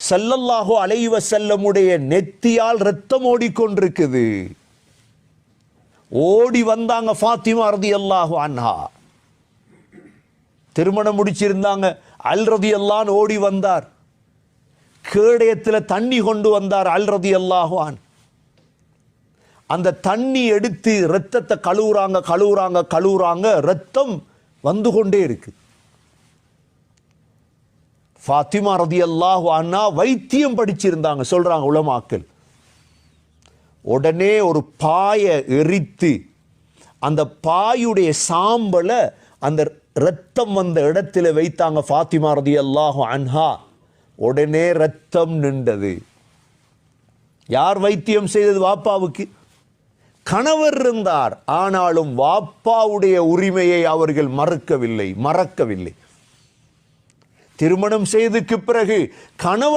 ஸல்லல்லாஹு அலைஹி வஸல்லமுடைய நெத்தியால் ரத்தம் ஓடிக்கொண்டிருக்குது. ஓடி வந்தாங்க ஃபாத்திமா ரலியல்லாஹு அன்ஹா. திருமணம் முடிச்சிருந்தாங்க. அல் ரலியல்லாஹு அன்ஹு ஓடி வந்தார். கேடயத்தில் தண்ணி கொண்டு வந்தார் அல் ரலியல்லாஹு அன்ஹு. அந்த தண்ணி எடுத்து ரத்தத்தை கழுவுறாங்க. ரத்தம் வந்து கொண்டே இருக்கு. ஃபாத்திமா ரலியல்லாஹு அன்ஹா வைத்தியம் படிச்சிருந்தாங்க சொல்றாங்க உலமாக்கள். உடனே ஒரு பாயை எரித்து அந்த பாயுடைய சாம்பலை அந்த ரத்தம் வந்த இடத்துல வைத்தாங்க ஃபாத்திமா ரலியல்லாஹு அன்ஹா. உடனே ரத்தம் நின்றது. யார் வைத்தியம் செய்தது? வாப்பாவுக்கு. கணவர் இருந்தார், ஆனாலும் வாப்பாவுடைய உரிமையை அவர்கள் மறக்கவில்லை. திருமணம் செய்ததுக்கு பிறகு கணவன்